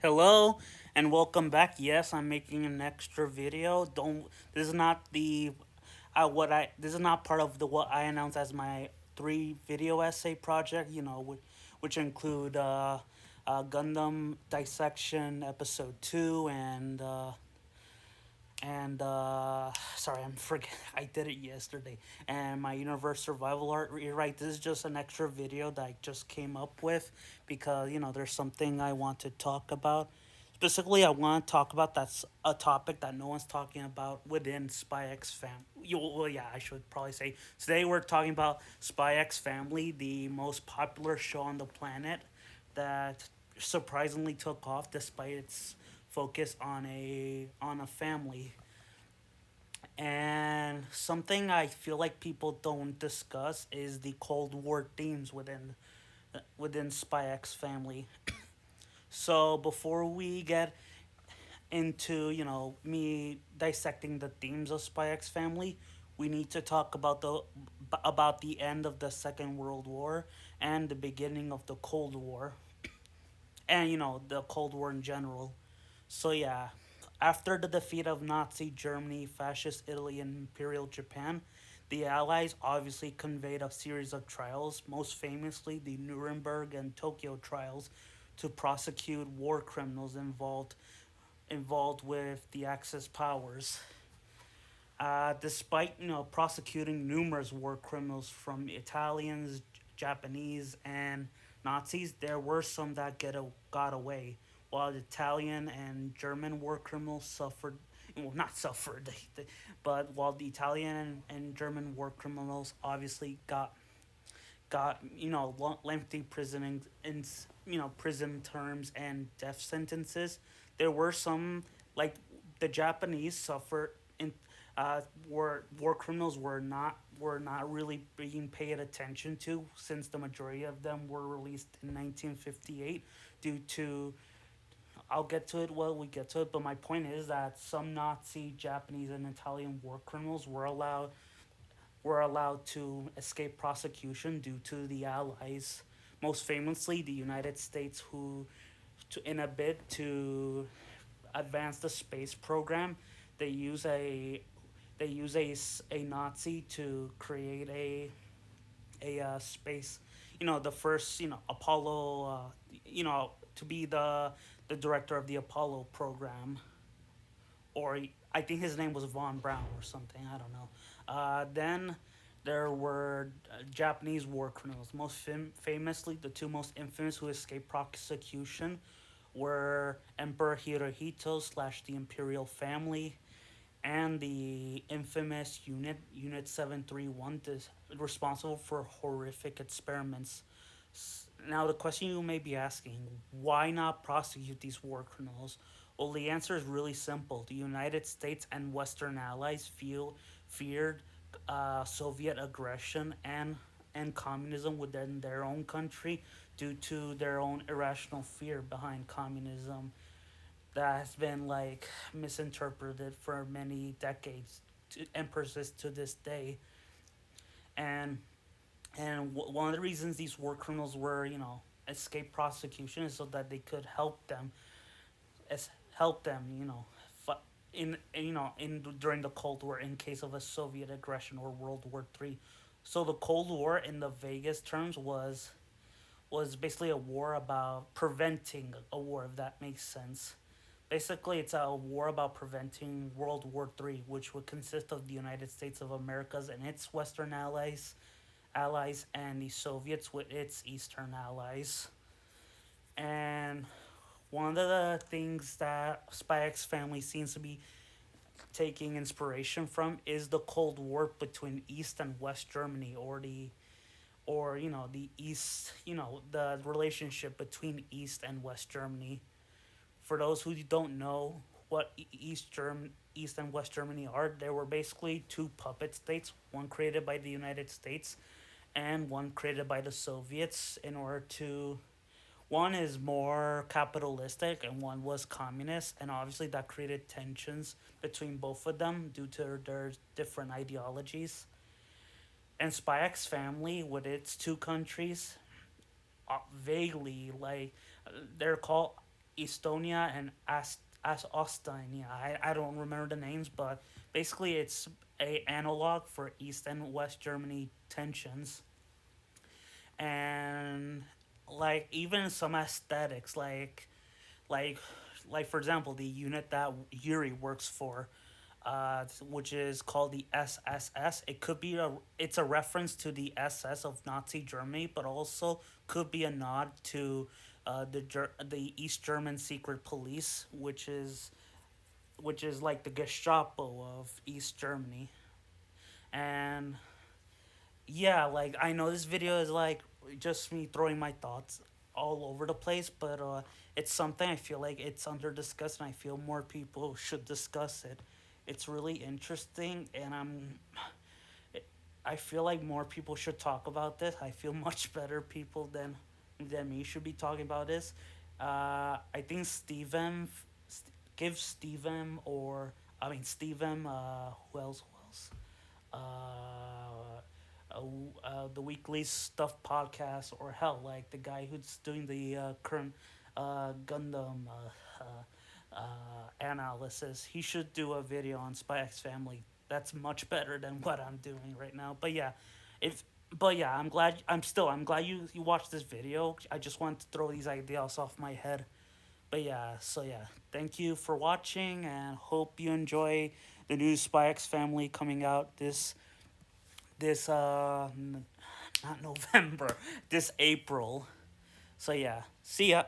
Hello and welcome back. Yes, I'm making an extra video. Don't this is not the what I this is not part of the what I announced as my three video essay project. Which include Gundam Dissection Episode 2 and sorry, I'm forget I did it yesterday, and my universe survival art rewrite. This is just an extra video that I just came up with because there's something I want to talk about. Specifically, I want to talk about that's a topic that no one's talking about within Spy X Family. Well, yeah, I should probably say today we're talking about Spy X Family, the most popular show on the planet that surprisingly took off despite its focus on a family. And something I feel like people don't discuss is the Cold War themes within Spy X Family. So before we get into me dissecting the themes of Spy X Family, we need to talk about the end of the Second World War and the beginning of the Cold War, and the Cold War in general. So yeah, after the defeat of Nazi Germany, Fascist Italy, and Imperial Japan, the Allies obviously conveyed a series of trials, most famously the Nuremberg and Tokyo trials, to prosecute war criminals involved with the Axis powers. Despite prosecuting numerous war criminals from Italians, Japanese, and Nazis, there were some that got away, while the Italian and German war criminals suffered. Well, not suffered, but while the Italian and German war criminals obviously got lengthy prison terms and death sentences. There were some, like the Japanese, suffered in war criminals were not really being paid attention to, since the majority of them were released in 1958 due to. I'll get to it. Well, we get to it, but my point is that some Nazi, Japanese, and Italian war criminals were allowed to escape prosecution due to the Allies, most famously the United States, in a bid to advance the space program, they use a Nazi to create a space, the first, Apollo, to be the director of the Apollo program, or I think his name was Von Braun or something. I don't know. Then there were Japanese war criminals. Most famously, the two most infamous who escaped prosecution were Emperor Hirohito slash the Imperial Family, and the infamous Unit 731, responsible for horrific experiments. Now, the question you may be asking, why not prosecute these war criminals? Well, the answer is really simple. The United States and Western allies feared Soviet aggression and communism within their own country due to their own irrational fear behind communism that has been like misinterpreted for many decades and persists to this day. And one of the reasons these war criminals were escape prosecution is so that they could as help them in during the Cold War in case of a Soviet aggression or World War III. So the Cold War, in the vaguest terms, was basically a war about preventing a war, if that makes sense. Basically, it's a war about preventing World War III, which would consist of the United States of Americas and its Western allies, and the Soviets with its Eastern allies. And one of the things that Spy X Family seems to be taking inspiration from is the Cold War between East and West Germany, or the East, the relationship between East and West Germany. For those who don't know what East and West Germany are, they were basically two puppet states, one created by the United States and one created by the Soviets in order to. One is more capitalistic and one was communist, and obviously that created tensions between both of them due to their different ideologies. And Spy X Family, with its two countries, vaguely, like, they're called. Estonia and As Ostania. I don't remember the names, but basically it's a analog for East and West Germany tensions, and like even some aesthetics, like like for example the unit that Yuri works for, which is called the SSS. It's a reference to the SS of Nazi Germany, but also could be a nod to the East German secret police, which is like the Gestapo of East Germany. And yeah, like I know this video is like just me throwing my thoughts all over the place, but it's something I feel like it's under discussed, and I feel more people should discuss it. It's really interesting, and I feel like more people should talk about this. I feel much better people than me should be talking about this. I think give Steven, or I mean Steven. Who else? Who else? The weekly stuff podcast, or hell, like the guy who's doing the current Gundam analysis. He should do a video on Spy X Family. That's much better than what I'm doing right now. If I'm glad you watched this video. I just want to throw these ideas off my head. But yeah, so yeah, thank you for watching, and hope you enjoy the new Spy X Family coming out this not November, this April. So yeah, see ya.